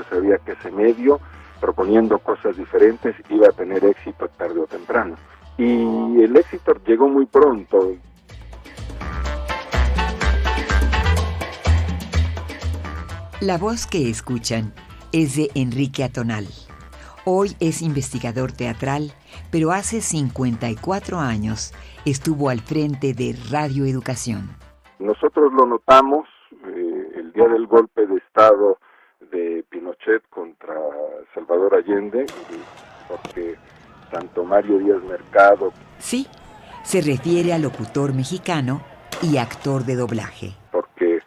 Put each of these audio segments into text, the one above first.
sabía que ese medio, proponiendo cosas diferentes, iba a tener éxito tarde o temprano. Y el éxito llegó muy pronto. La voz que escuchan es de Enrique Atonal. Hoy es investigador teatral, pero hace 54 años estuvo al frente de Radio Educación. Nosotros lo notamos el día del golpe de Estado de Pinochet contra Salvador Allende, porque tanto Mario Díaz Mercado... Sí, se refiere al locutor mexicano y actor de doblaje. Porque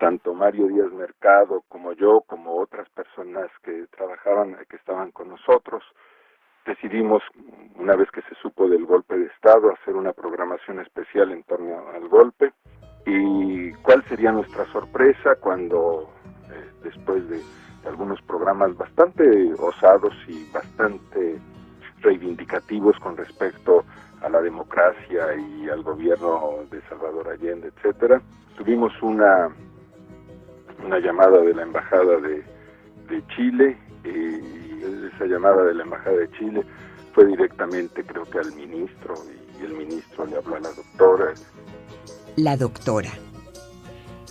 tanto Mario Díaz Mercado como yo, como otras personas que trabajaban, que estaban con nosotros, decidimos, una vez que se supo del golpe de Estado, hacer una programación especial en torno al golpe. ¿Y cuál sería nuestra sorpresa cuando, después de algunos programas bastante osados y bastante reivindicativos con respecto a la democracia y al gobierno de Salvador Allende, etcétera, tuvimos una llamada de la Embajada de Chile, y esa llamada de la Embajada de Chile fue directamente, creo que al ministro, y el ministro le habló a la doctora. La doctora.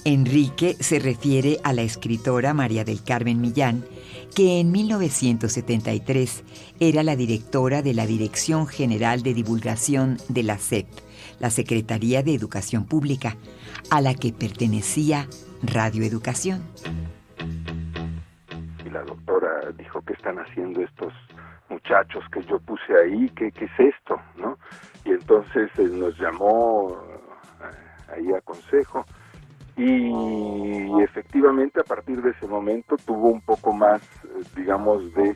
Enrique se refiere a la escritora María del Carmen Millán, que en 1973 era la directora de la Dirección General de Divulgación de la SEP, la Secretaría de Educación Pública, a la que pertenecía Radio Educación. Y la doctora dijo: ¿qué están haciendo estos muchachos que yo puse ahí? ¿Qué es esto? ¿No? Y entonces nos llamó ahí a consejo, y efectivamente a partir de ese momento tuvo un poco más, digamos, de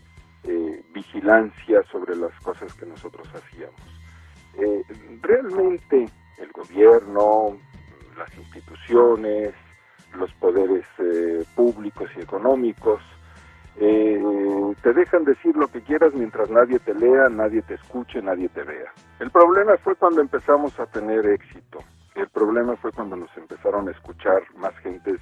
vigilancia sobre las cosas que nosotros hacíamos. Realmente el gobierno, las instituciones, los poderes públicos y económicos te dejan decir lo que quieras mientras nadie te lea, nadie te escuche, nadie te vea. El problema fue cuando empezamos a tener éxito. El problema fue cuando nos empezaron a escuchar más gentes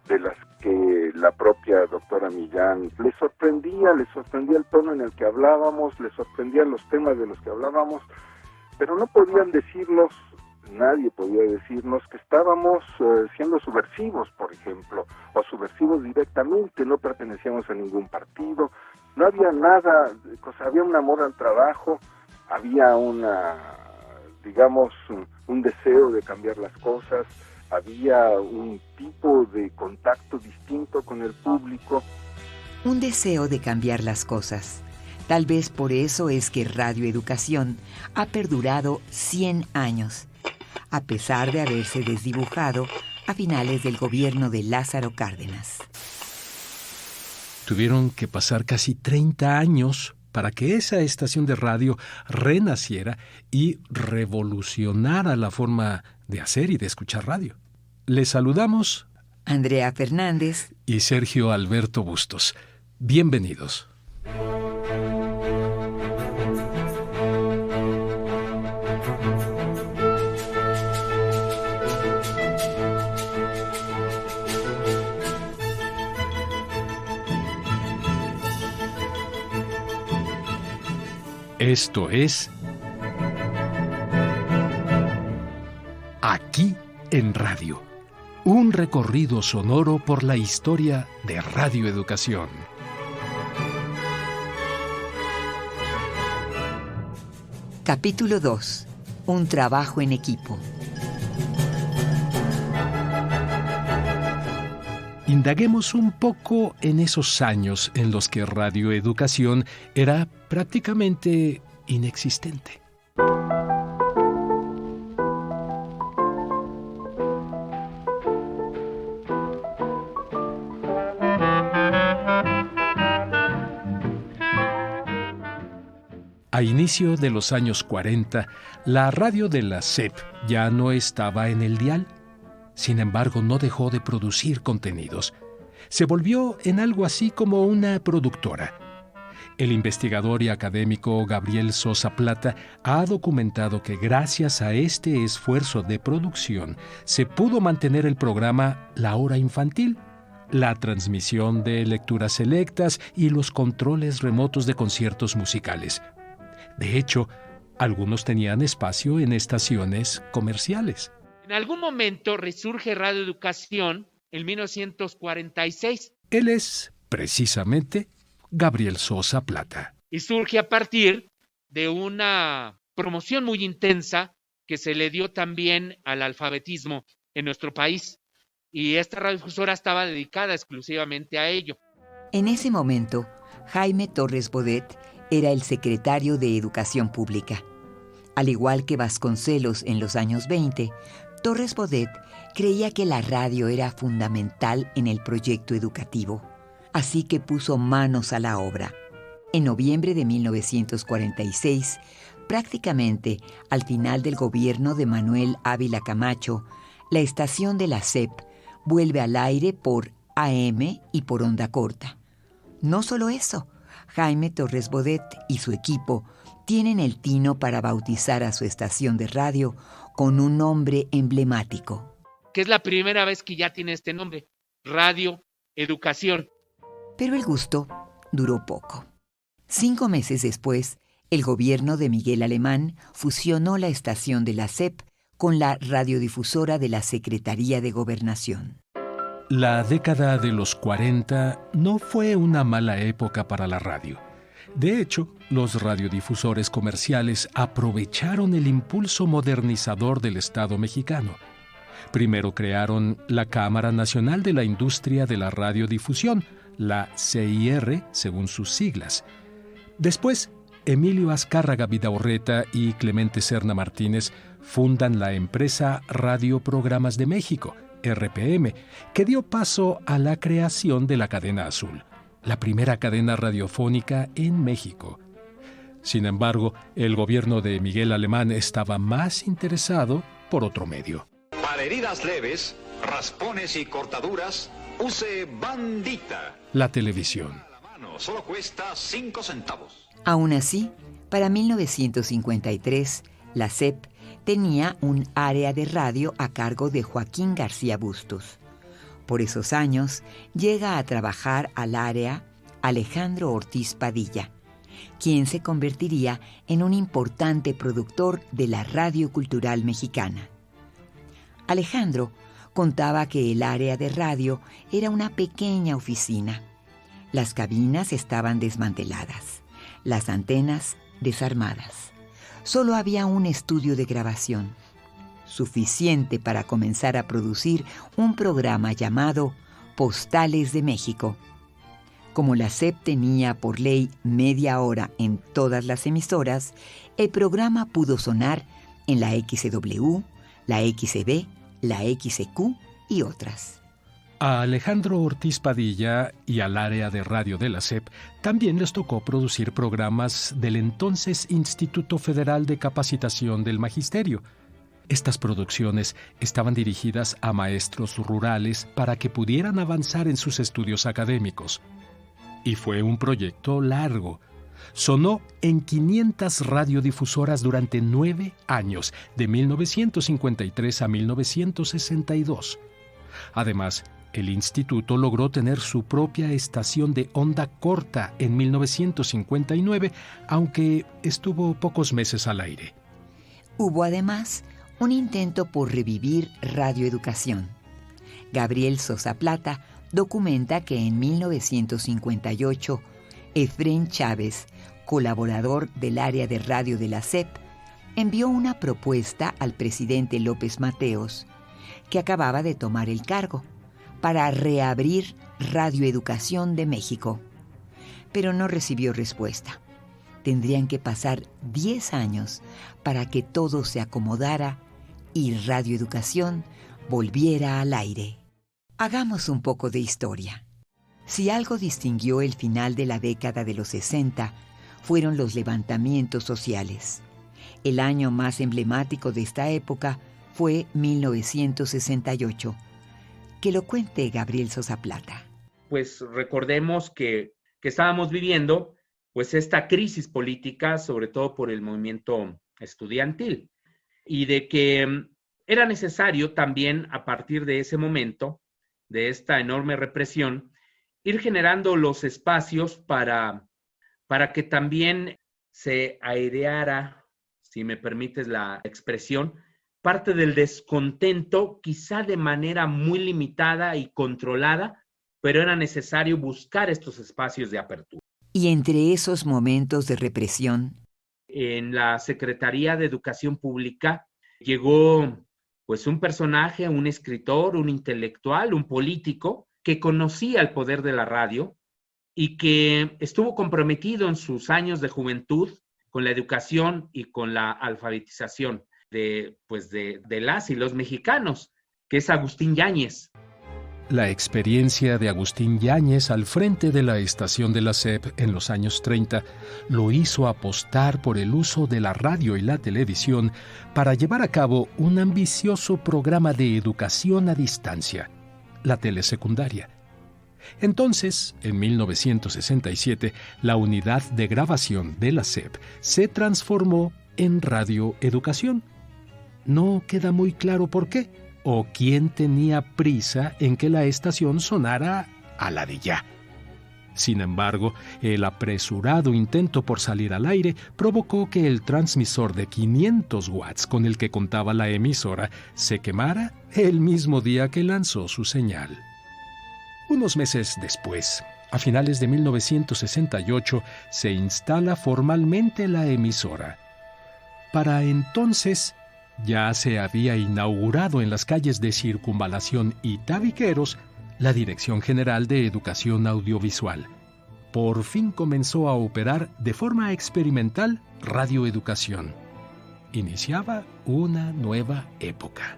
de las que la propia doctora Millán les sorprendía el tono en el que hablábamos, les sorprendían los temas de los que hablábamos, pero no podían decirnos, nadie podía decirnos que estábamos siendo subversivos, por ejemplo, o subversivos directamente, no pertenecíamos a ningún partido, no había nada, había un amor al trabajo, había un deseo de cambiar las cosas, había un tipo de contacto distinto con el público. Un deseo de cambiar las cosas. Tal vez por eso es que Radio Educación ha perdurado 100 años, a pesar de haberse desdibujado a finales del gobierno de Lázaro Cárdenas. Tuvieron que pasar casi 30 años para que esa estación de radio renaciera y revolucionara la forma de hacer y de escuchar radio. Les saludamos Andrea Fernández y Sergio Alberto Bustos. Bienvenidos. Esto es Aquí en Radio, un recorrido sonoro por la historia de Radio Educación. Capítulo 2. Un trabajo en equipo. Indaguemos un poco en esos años en los que Radio Educación era prácticamente inexistente. A inicio de los años 40, la radio de la SEP ya no estaba en el dial. Sin embargo, no dejó de producir contenidos. Se volvió en algo así como una productora. El investigador y académico Gabriel Sosa Plata ha documentado que gracias a este esfuerzo de producción se pudo mantener el programa La Hora Infantil, la transmisión de lecturas selectas y los controles remotos de conciertos musicales. De hecho, algunos tenían espacio en estaciones comerciales. En algún momento resurge Radio Educación en 1946. Él es, precisamente, Gabriel Sosa Plata. Y surge a partir de una promoción muy intensa que se le dio también al alfabetismo en nuestro país. Y esta radiodifusora estaba dedicada exclusivamente a ello. En ese momento, Jaime Torres Bodet era el secretario de Educación Pública. Al igual que Vasconcelos en los años 20, Torres Bodet creía que la radio era fundamental en el proyecto educativo, así que puso manos a la obra. En noviembre de 1946, prácticamente al final del gobierno de Manuel Ávila Camacho, la estación de la SEP vuelve al aire por AM y por onda corta. No solo eso, Jaime Torres Bodet y su equipo tienen el tino para bautizar a su estación de radio con un nombre emblemático. Que es la primera vez que ya tiene este nombre, Radio Educación. Pero el gusto duró poco. 5 meses después, el gobierno de Miguel Alemán fusionó la estación de la SEP con la radiodifusora de la Secretaría de Gobernación. La década de los 40 no fue una mala época para la radio. De hecho, los radiodifusores comerciales aprovecharon el impulso modernizador del Estado mexicano. Primero crearon la Cámara Nacional de la Industria de la Radiodifusión, la CIR, según sus siglas. Después, Emilio Azcárraga Vidaurreta y Clemente Serna Martínez fundan la empresa Radio Programas de México, RPM, que dio paso a la creación de la Cadena Azul, la primera cadena radiofónica en México. Sin embargo, el gobierno de Miguel Alemán estaba más interesado por otro medio. Para heridas leves, raspones y cortaduras, use Bandita. La televisión. Solo cuesta 5 centavos. Aún así, para 1953, la SEP tenía un área de radio a cargo de Joaquín García Bustos. Por esos años, llega a trabajar al área Alejandro Ortiz Padilla, quien se convertiría en un importante productor de la radio cultural mexicana. Alejandro contaba que el área de radio era una pequeña oficina. Las cabinas estaban desmanteladas, las antenas desarmadas. Solo había un estudio de grabación, suficiente para comenzar a producir un programa llamado Postales de México. Como la SEP tenía por ley media hora en todas las emisoras, el programa pudo sonar en la XW, la XB, la XQ y otras. A Alejandro Ortiz Padilla y al área de radio de la SEP también les tocó producir programas del entonces Instituto Federal de Capacitación del Magisterio. Estas producciones estaban dirigidas a maestros rurales para que pudieran avanzar en sus estudios académicos. Y fue un proyecto largo. Sonó en 500 radiodifusoras durante 9 años, de 1953 a 1962. Además, el instituto logró tener su propia estación de onda corta en 1959, aunque estuvo pocos meses al aire. Hubo además un intento por revivir Radio Educación. Gabriel Sosa Plata documenta que en 1958, Efrén Chávez, colaborador del área de radio de la SEP, envió una propuesta al presidente López Mateos, que acababa de tomar el cargo, para reabrir Radio Educación de México. Pero no recibió respuesta. Tendrían que pasar 10 años para que todo se acomodara y Radio Educación volviera al aire. Hagamos un poco de historia. Si algo distinguió el final de la década de los 60, fueron los levantamientos sociales. El año más emblemático de esta época fue 1968. Que lo cuente Gabriel Sosa Plata. Pues recordemos que estábamos viviendo pues esta crisis política, sobre todo por el movimiento estudiantil, y de que era necesario también a partir de ese momento de esta enorme represión, ir generando los espacios para que también se aireara, si me permites la expresión, parte del descontento, quizá de manera muy limitada y controlada, pero era necesario buscar estos espacios de apertura. Y entre esos momentos de represión, en la Secretaría de Educación Pública llegó pues un personaje, un escritor, un intelectual, un político que conocía el poder de la radio y que estuvo comprometido en sus años de juventud con la educación y con la alfabetización de las y los mexicanos, que es Agustín Yáñez. La experiencia de Agustín Yáñez al frente de la estación de la SEP en los años 30 lo hizo apostar por el uso de la radio y la televisión para llevar a cabo un ambicioso programa de educación a distancia, la telesecundaria. Entonces, en 1967, la unidad de grabación de la SEP se transformó en Radio Educación. No queda muy claro por qué o quién tenía prisa en que la estación sonara a la de ya. Sin embargo, el apresurado intento por salir al aire provocó que el transmisor de 500 watts con el que contaba la emisora se quemara el mismo día que lanzó su señal. Unos meses después, a finales de 1968, se instala formalmente la emisora. Para entonces, ya se había inaugurado en las calles de Circunvalación y Tabiqueros la Dirección General de Educación Audiovisual. Por fin comenzó a operar de forma experimental Radio Educación. Iniciaba una nueva época.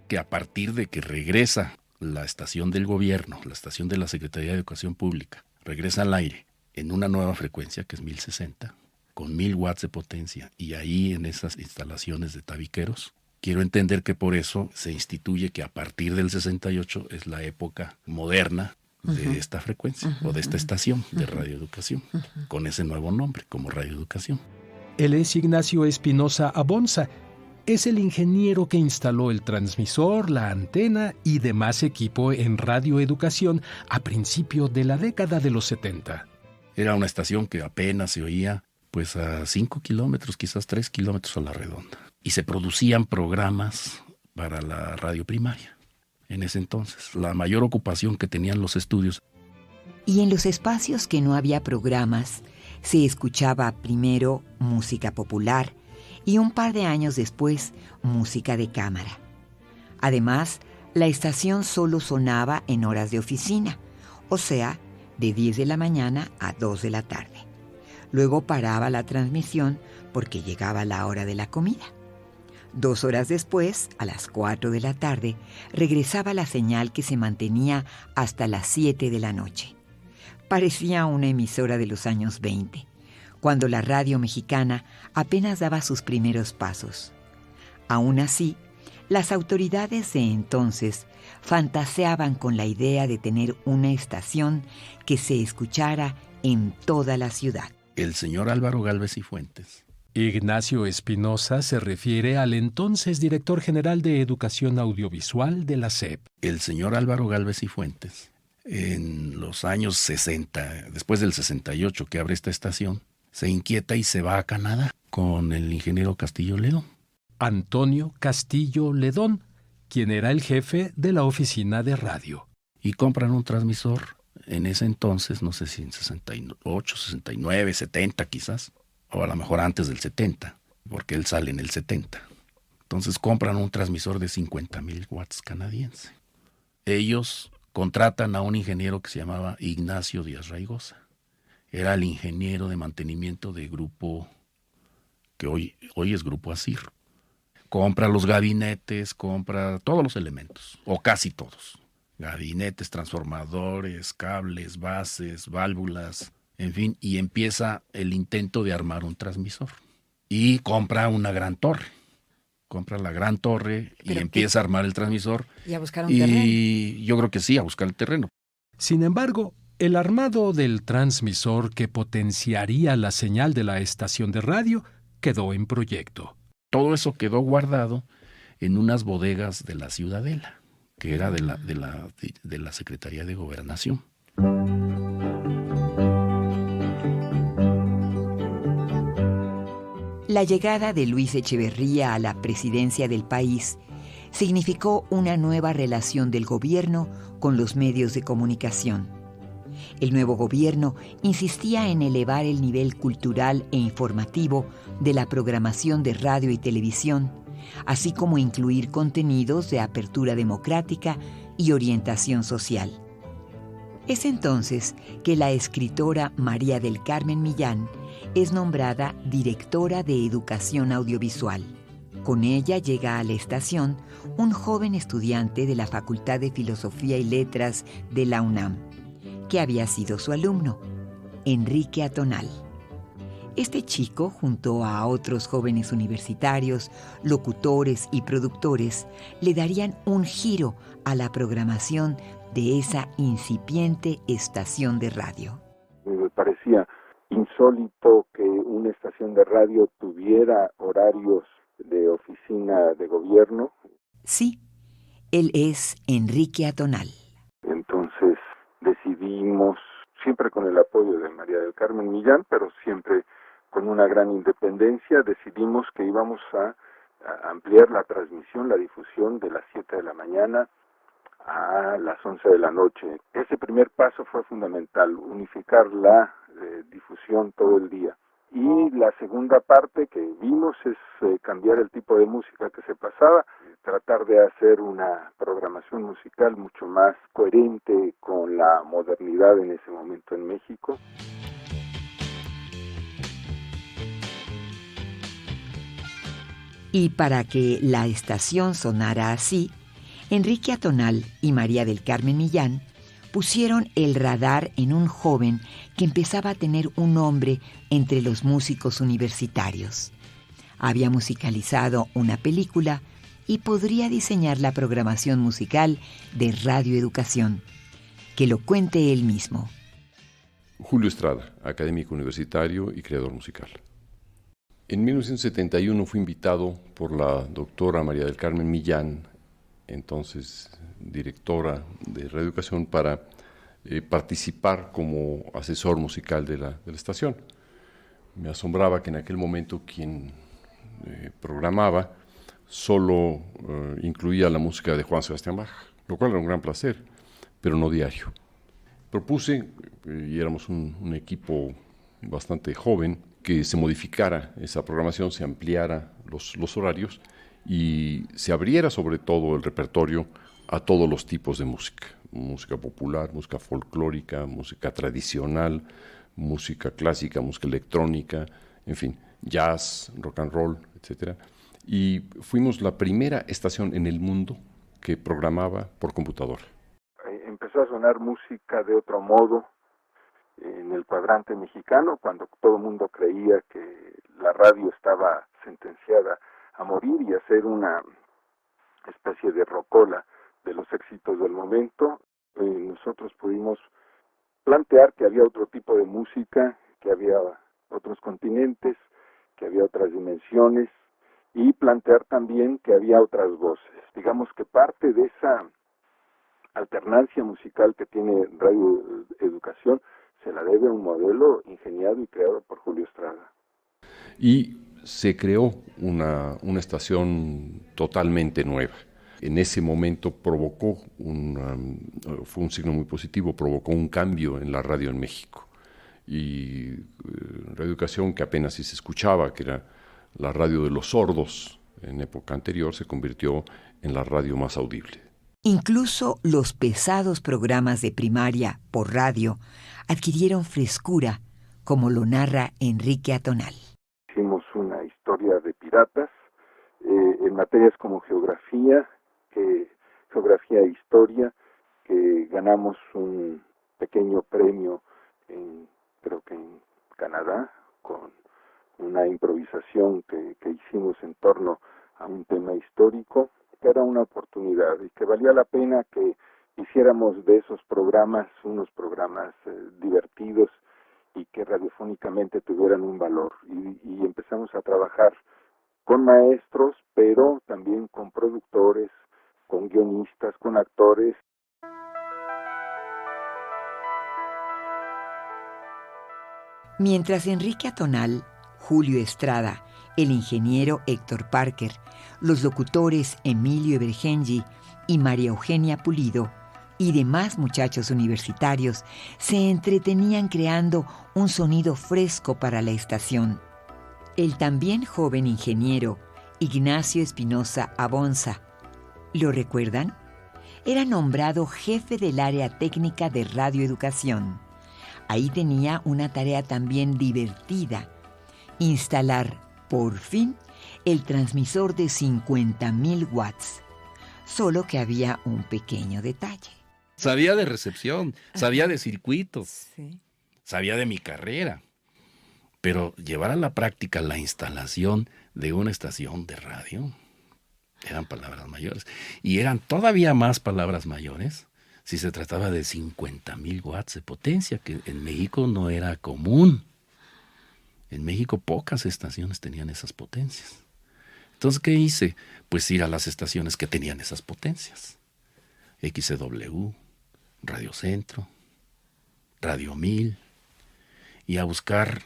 Que a partir de que regresa la estación del gobierno, la estación de la Secretaría de Educación Pública, regresa al aire en una nueva frecuencia que es 1060, con 1000 watts de potencia, y ahí en esas instalaciones de Tabiqueros, quiero entender que por eso se instituye que a partir del 68 es la época moderna de esta frecuencia o de esta estación de Radio Educación, con ese nuevo nombre como Radio Educación. Él es Ignacio Espinosa Abonza. Es el ingeniero que instaló el transmisor, la antena y demás equipo en Radio Educación a principios de la década de los 70. Era una estación que apenas se oía pues a 5 kilómetros, quizás 3 kilómetros a la redonda. Y se producían programas para la radio primaria. En ese entonces, la mayor ocupación que tenían los estudios. y en los espacios que no había programas, se escuchaba primero música popular y un par de años después música de cámara. Además, la estación solo sonaba en horas de oficina, o sea, de 10 de la mañana a 2 de la tarde. Luego paraba la transmisión porque llegaba la hora de la comida. 2 horas después, a las 4 de la tarde, regresaba la señal que se mantenía hasta las 7 de la noche. Parecía una emisora de los años 20, cuando la radio mexicana apenas daba sus primeros pasos. Aún así, las autoridades de entonces fantaseaban con la idea de tener una estación que se escuchara en toda la ciudad. El señor Álvaro Gálvez y Fuentes. Ignacio Espinosa se refiere al entonces director general de Educación Audiovisual de la SEP. El señor Álvaro Gálvez y Fuentes, en los años 60, después del 68 que abre esta estación, se inquieta y se va a Canadá con el ingeniero Castillo Ledón. Antonio Castillo Ledón, quien era el jefe de la oficina de radio. Y compran un transmisor en ese entonces, no sé si en 68, 69, 70 quizás, o a lo mejor antes del 70, porque él sale en el 70. Entonces compran un transmisor de 50,000 watts canadiense. Ellos contratan a un ingeniero que se llamaba Ignacio Díaz Raigosa. Era el ingeniero de mantenimiento de grupo, que hoy es Grupo ASIR. Compra los gabinetes, compra todos los elementos, o casi todos. Gabinetes, transformadores, cables, bases, válvulas, en fin, y empieza el intento de armar un transmisor. Y compra una gran torre. Compra la gran torre y empieza a armar el transmisor. Y a buscar un terreno. Y yo creo que sí, a buscar el terreno. Sin embargo, el armado del transmisor que potenciaría la señal de la estación de radio quedó en proyecto. Todo eso quedó guardado en unas bodegas de la Ciudadela. que era de la Secretaría de Gobernación. La llegada de Luis Echeverría a la presidencia del país significó una nueva relación del gobierno con los medios de comunicación. El nuevo gobierno insistía en elevar el nivel cultural e informativo de la programación de radio y televisión, así como incluir contenidos de apertura democrática y orientación social. Es entonces que la escritora María del Carmen Millán es nombrada directora de Educación Audiovisual. Con ella llega a la estación un joven estudiante de la Facultad de Filosofía y Letras de la UNAM, que había sido su alumno, Enrique Atonal. Este chico, junto a otros jóvenes universitarios, locutores y productores, le darían un giro a la programación de esa incipiente estación de radio. Me parecía insólito que una estación de radio tuviera horarios de oficina de gobierno. Sí, él es Enrique Atonal. Entonces decidimos, siempre con el apoyo de María del Carmen Millán, pero siempre con una gran independencia, decidimos que íbamos a ampliar la transmisión, la difusión de las 7 de la mañana a las 11 de la noche. Ese primer paso fue fundamental, unificar la difusión todo el día. Y la segunda parte que vimos es cambiar el tipo de música que se pasaba, tratar de hacer una programación musical mucho más coherente con la modernidad en ese momento en México. Y para que la estación sonara así, Enrique Atonal y María del Carmen Millán pusieron el radar en un joven que empezaba a tener un nombre entre los músicos universitarios. Había musicalizado una película y podría diseñar la programación musical de Radio Educación. Que lo cuente él mismo. Julio Estrada, académico universitario y creador musical. En 1971 fui invitado por la doctora María del Carmen Millán, entonces directora de Radio Educación, para participar como asesor musical de la estación. Me asombraba que en aquel momento quien programaba solo incluía la música de Juan Sebastián Bach, lo cual era un gran placer, pero no diario. Propuse, y éramos un equipo bastante joven, que se modificara esa programación, se ampliara los horarios y se abriera sobre todo el repertorio a todos los tipos de música. Música popular, música folclórica, música tradicional, música clásica, música electrónica, en fin, jazz, rock and roll, etc. Y fuimos la primera estación en el mundo que programaba por computadora. Empezó a sonar música de otro modo en el cuadrante mexicano, cuando todo el mundo creía que la radio estaba sentenciada a morir y a ser una especie de rocola de los éxitos del momento. Nosotros pudimos plantear que había otro tipo de música, que había otros continentes, que había otras dimensiones, y plantear también que había otras voces. Digamos que parte de esa alternancia musical que tiene Radio Educación se la debe a un modelo ingeniado y creado por Julio Estrada. Y se creó una estación totalmente nueva. En ese momento provocó fue un signo muy positivo, provocó un cambio en la radio en México. Y Radio Educación, que apenas si se escuchaba, que era la radio de los sordos en época anterior, se convirtió en la radio más audible. Incluso los pesados programas de primaria por radio adquirieron frescura, como lo narra Enrique Atonal. Hicimos una historia de piratas en materias como geografía e historia, que ganamos un pequeño premio creo que en Canadá, con una improvisación que hicimos en torno a un tema histórico, que era una oportunidad y que valía la pena que hiciéramos de esos programas unos programas divertidos y que radiofónicamente tuvieran un valor. Y empezamos a trabajar con maestros, pero también con productores, con guionistas, con actores. Mientras Enrique Atonal, Julio Estrada, el ingeniero Héctor Parker, los locutores Emilio Evergenji y María Eugenia Pulido y demás muchachos universitarios se entretenían creando un sonido fresco para la estación. El también joven ingeniero Ignacio Espinosa Abonza, ¿lo recuerdan? Era nombrado jefe del área técnica de radioeducación. Ahí tenía una tarea también divertida: instalar, por fin, el transmisor de 50,000 watts. Solo que había un pequeño detalle. Sabía de recepción, sabía de circuitos, Sí. sabía de mi carrera. Pero llevar a la práctica la instalación de una estación de radio eran palabras mayores. Y eran todavía más palabras mayores si se trataba de 50,000 watts de potencia, que en México no era común. En México pocas estaciones tenían esas potencias. Entonces, ¿qué hice? Pues ir a las estaciones que tenían esas potencias. XCW, Radio Centro, Radio 1000, y a buscar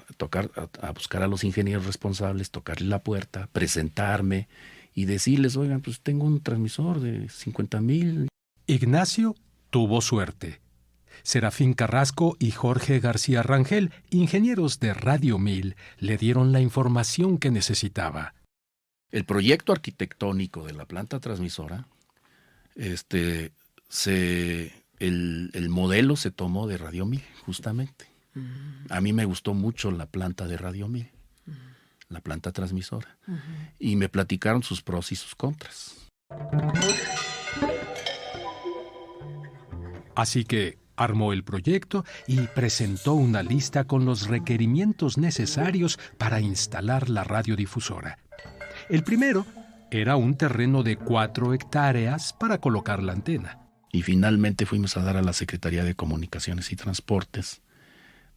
a los ingenieros responsables, tocarle la puerta, presentarme y decirles: oigan, pues tengo un transmisor de 50,000. Ignacio tuvo suerte. Serafín Carrasco y Jorge García Rangel, ingenieros de Radio 1000, le dieron la información que necesitaba. El proyecto arquitectónico de la planta transmisora, el modelo se tomó de Radio 1000, justamente. A mí me gustó mucho la planta de Radio 1000, la planta transmisora, y me platicaron sus pros y sus contras. Así que armó el proyecto y presentó una lista con los requerimientos necesarios para instalar la radiodifusora. El primero era un terreno de 4 hectáreas para colocar la antena. Y finalmente fuimos a dar a la Secretaría de Comunicaciones y Transportes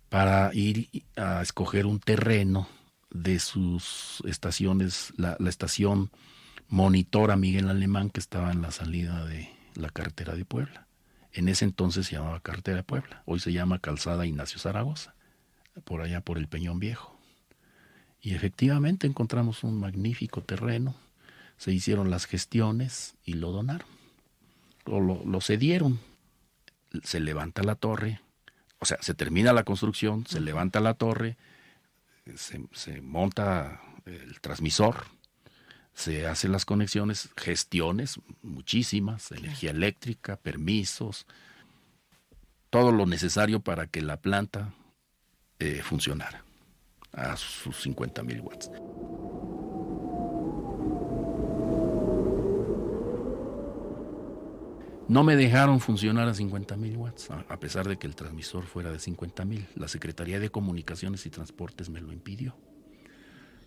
para ir a escoger un terreno de sus estaciones, la estación Monitora Miguel Alemán, que estaba en la salida de la carretera de Puebla. En ese entonces se llamaba Carretera de Puebla, hoy se llama Calzada Ignacio Zaragoza, por allá por el Peñón Viejo. Y efectivamente encontramos un magnífico terreno, se hicieron las gestiones y lo donaron, o lo cedieron. Se levanta la torre, o sea, se termina la construcción, se levanta la torre, se monta el transmisor, se hacen las conexiones, gestiones, muchísimas, energía eléctrica, permisos, todo lo necesario para que la planta funcionara a sus 50,000 watts. No me dejaron funcionar a 50,000 watts, a pesar de que el transmisor fuera de 50,000. La Secretaría de Comunicaciones y Transportes me lo impidió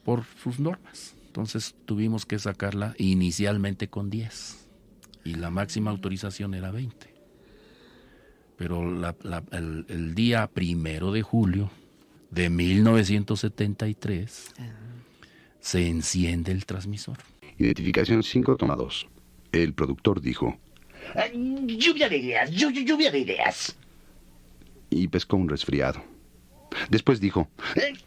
por sus normas. Entonces tuvimos que sacarla inicialmente con 10 y la máxima autorización era 20. Pero el día 1 de julio de 1973 se enciende el transmisor. Identificación 5,2. El productor dijo: lluvia de ideas, lluvia de ideas. Y pescó un resfriado. Después dijo: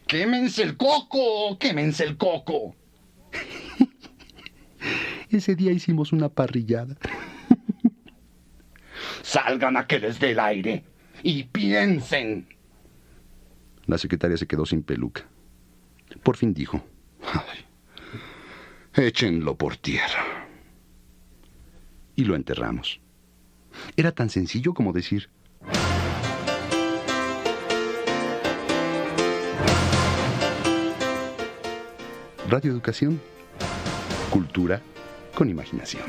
¡Quémense el coco! ¡Quémense el coco! Ese día hicimos una parrillada. Salgan a que les dé el aire y piensen. La secretaria se quedó sin peluca. Por fin dijo: ay, échenlo por tierra. Y lo enterramos. Era tan sencillo como decir: radioeducación, cultura con imaginación.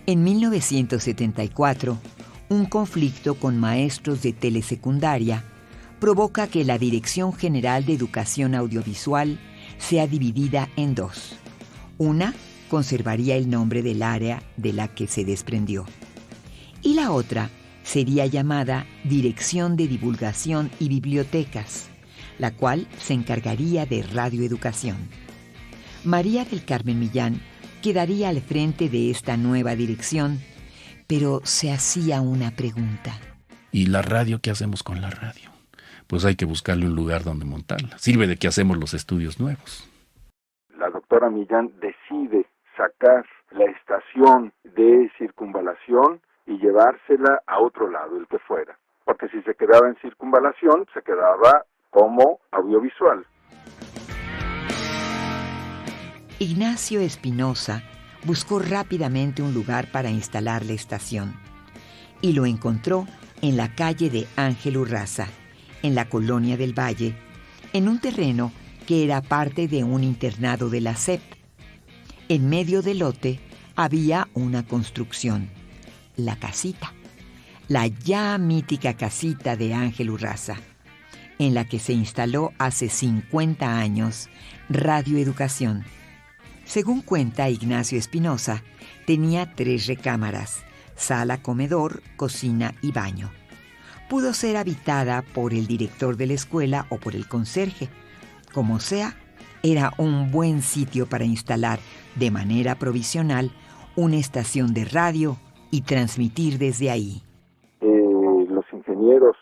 En 1974, un conflicto con maestros de telesecundaria provoca que la Dirección General de Educación Audiovisual sea dividida en dos. Una conservaría el nombre del área de la que se desprendió, y la otra Sería llamada Dirección de Divulgación y Bibliotecas, la cual se encargaría de radioeducación. María del Carmen Millán quedaría al frente de esta nueva dirección, pero se hacía una pregunta. ¿Y la radio? ¿Qué hacemos con la radio? Pues hay que buscarle un lugar donde montarla. Sirve de que hacemos los estudios nuevos. La doctora Millán decide sacar la estación de circunvalación y llevársela a otro lado, el que fuera. Porque si se quedaba en circunvalación, se quedaba como audiovisual. Ignacio Espinosa buscó rápidamente un lugar para instalar la estación y lo encontró en la calle de Ángel Urraza, en la Colonia del Valle, en un terreno que era parte de un internado de la SEP. En medio del lote había una construcción, la casita, la ya mítica casita de Ángel Urraza, en la que se instaló hace 50 años radioeducación. Según cuenta Ignacio Espinosa, tenía 3 recámaras: sala, comedor, cocina y baño. Pudo ser habitada por el director de la escuela o por el conserje. Como sea, era un buen sitio para instalar de manera provisional una estación de radio y transmitir desde ahí. Los ingenieros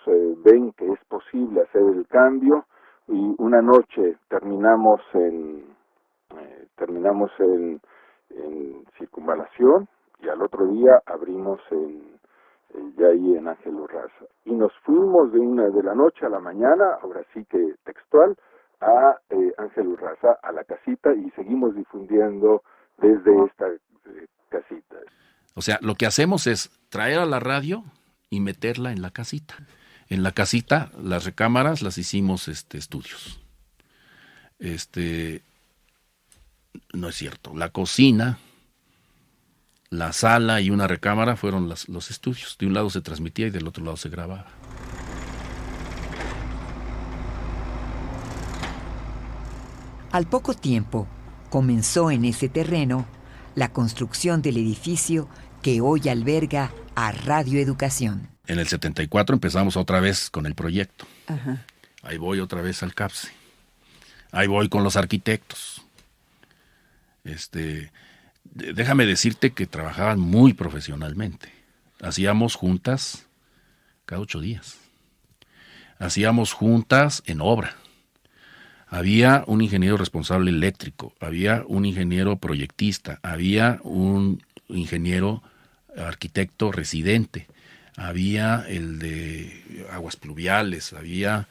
ven que es posible hacer el cambio y una noche terminamos en circunvalación y al otro día abrimos ya ahí en Ángel Urraza. Y nos fuimos de la noche a la mañana, ahora sí que textual, a Ángel Urraza, a la casita, y seguimos difundiendo desde esta casita. O sea, lo que hacemos es traer a la radio y meterla en la casita. En la casita, las recámaras las hicimos estudios. No es cierto. La cocina, la sala y una recámara fueron los estudios. De un lado se transmitía y del otro lado se grababa. Al poco tiempo, comenzó en ese terreno la construcción del edificio que hoy alberga a Radioeducación. En el 74 empezamos otra vez con el proyecto. Ajá. Ahí voy otra vez al CAPSE. Ahí voy con los arquitectos. Déjame decirte que trabajaban muy profesionalmente. Hacíamos juntas cada 8 días. Hacíamos juntas en obra. Había un ingeniero responsable eléctrico, había un ingeniero proyectista, había un ingeniero arquitecto residente, había el de aguas pluviales, había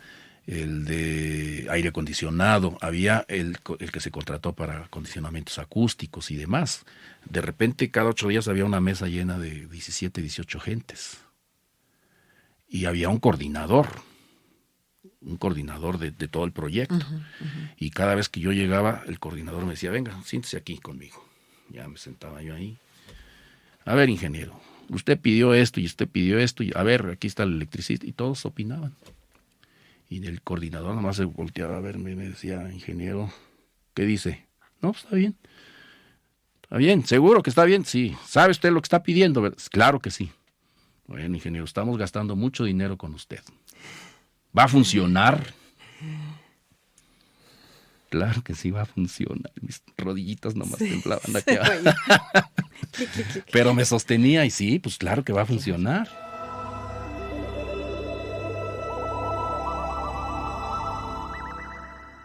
el de aire acondicionado, había el que se contrató para acondicionamientos acústicos y demás. De repente, cada 8 días había una mesa llena de 17, 18 gentes. Y había un coordinador de todo el proyecto. Y cada vez que yo llegaba, el coordinador me decía, venga, siéntese aquí conmigo. Ya me sentaba yo ahí. A ver, ingeniero, usted pidió esto y usted pidió esto, y a ver, aquí está el electricista, y todos opinaban. Y el coordinador nomás se volteaba a verme y me decía, ingeniero, ¿qué dice? No, está bien. ¿Está bien? ¿Seguro que está bien? Sí. ¿Sabe usted lo que está pidiendo? Claro que sí. Bueno, ingeniero, estamos gastando mucho dinero con usted. ¿Va a funcionar? Claro que sí va a funcionar. Mis rodillitas nomás temblaban aquí. Pero me sostenía y sí, pues claro que va a funcionar.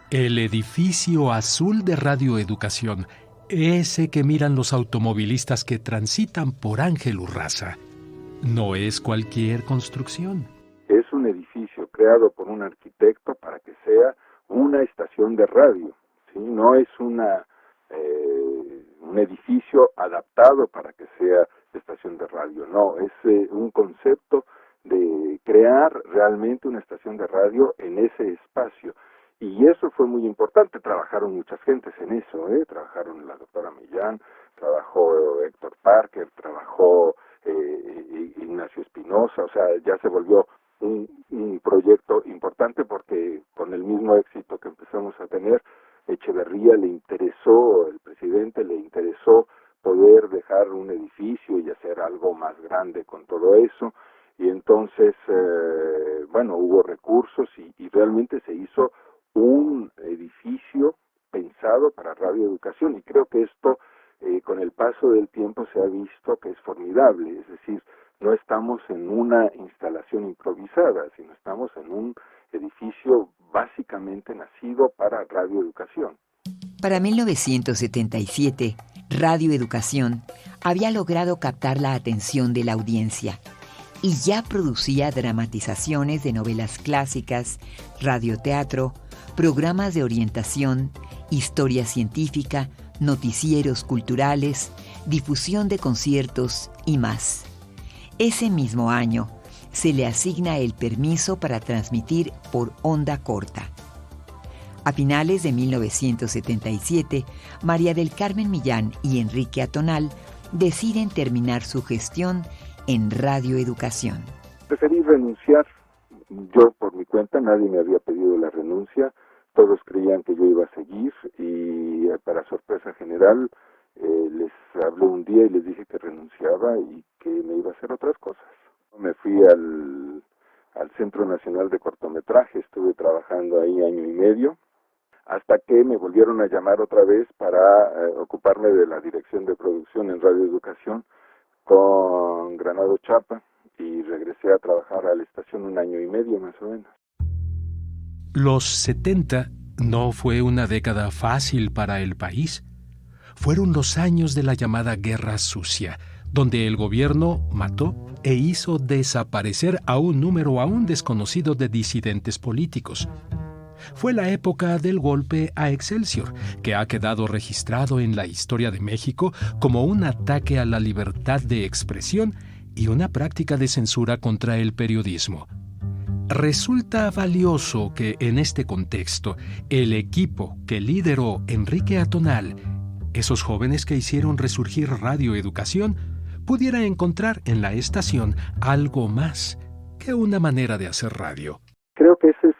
El edificio azul de Radioeducación, ese que miran los automovilistas que transitan por Ángel Urraza, no es cualquier construcción. Es un edificio creado por un arquitecto para que sea una estación de radio, ¿sí? No es un edificio adaptado para que sea estación de radio, no, es un concepto de crear realmente una estación de radio en ese espacio. Y eso fue muy importante, trabajaron muchas gentes en eso, trabajaron la doctora Millán, trabajó Héctor Parker, trabajó Ignacio Espinosa, o sea, ya se volvió un proyecto importante porque con el mismo éxito que empezamos a tener, Echeverría le interesó, el presidente le interesó poder dejar un edificio y hacer algo más grande con todo eso. Y entonces, hubo recursos y realmente se hizo un edificio pensado para radioeducación, y creo que esto con el paso del tiempo se ha visto que es formidable, es decir, no estamos en una instalación improvisada, sino estamos en un edificio básicamente nacido para radioeducación. Para 1977, Radio Educación había logrado captar la atención de la audiencia y ya producía dramatizaciones de novelas clásicas, radioteatro, programas de orientación, historia científica, noticieros culturales, difusión de conciertos y más. Ese mismo año se le asigna el permiso para transmitir por onda corta. A finales de 1977, María del Carmen Millán y Enrique Atonal deciden terminar su gestión en Radio Educación. Preferí renunciar. Yo por mi cuenta, nadie me había pedido la renuncia. Todos creían que yo iba a seguir y para sorpresa general les hablé un día y les dije que renunciaba y que me iba a hacer otras cosas. Me fui al Centro Nacional de Cortometraje, estuve trabajando ahí año y medio, hasta que me volvieron a llamar otra vez para ocuparme de la dirección de producción en Radio Educación con Granado Chapa, y regresé a trabajar a la estación un año y medio más o menos. Los 70 no fue una década fácil para el país. Fueron los años de la llamada Guerra Sucia, donde el gobierno mató e hizo desaparecer a un número aún desconocido de disidentes políticos. Fue la época del golpe a Excelsior, que ha quedado registrado en la historia de México como un ataque a la libertad de expresión y una práctica de censura contra el periodismo. Resulta valioso que en este contexto, el equipo que lideró Enrique Atonal, esos jóvenes que hicieron resurgir Radio Educación, pudiera encontrar en la estación algo más que una manera de hacer radio. Creo que ese es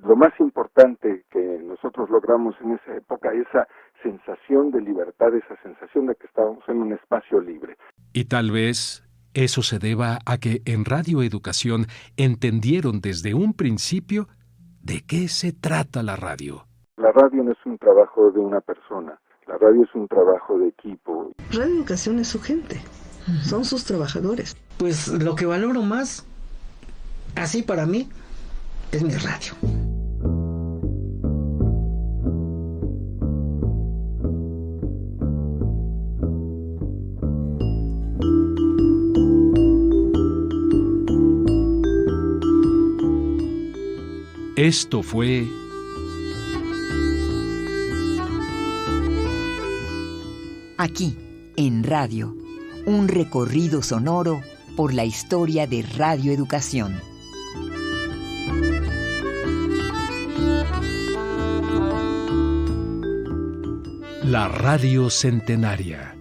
lo más importante que nosotros logramos en esa época, esa sensación de libertad, esa sensación de que estábamos en un espacio libre. Y tal vez eso se deba a que en Radio Educación entendieron desde un principio de qué se trata la radio. La radio no es un trabajo de una persona, la radio es un trabajo de equipo. Radio Educación es su gente, son sus trabajadores. Pues lo que valoro más, así para mí, es mi radio. Esto fue Aquí, en Radio, un recorrido sonoro por la historia de Radio Educación. La Radio Centenaria.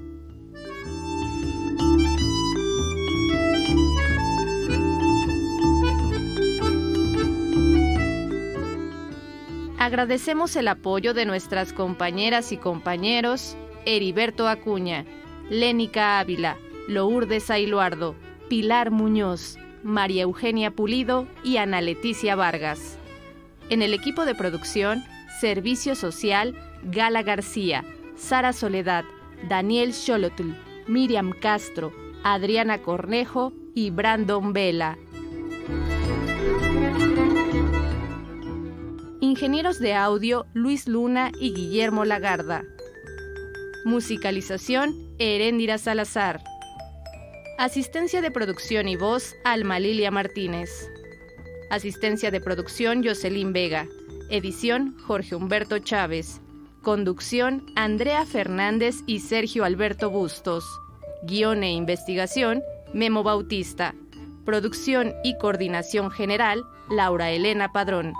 Agradecemos el apoyo de nuestras compañeras y compañeros Heriberto Acuña, Lénica Ávila, Lourdes Ailuardo, Pilar Muñoz, María Eugenia Pulido y Ana Leticia Vargas. En el equipo de producción, Servicio Social, Gala García, Sara Soledad, Daniel Xolotl, Miriam Castro, Adriana Cornejo y Brandon Vela. Ingenieros de audio, Luis Luna y Guillermo Lagarda. Musicalización, Heréndira Salazar. Asistencia de producción y voz, Alma Lilia Martínez. Asistencia de producción, Jocelyn Vega. Edición, Jorge Humberto Chávez. Conducción, Andrea Fernández y Sergio Alberto Bustos. Guión e investigación, Memo Bautista. Producción y coordinación general, Laura Elena Padrón.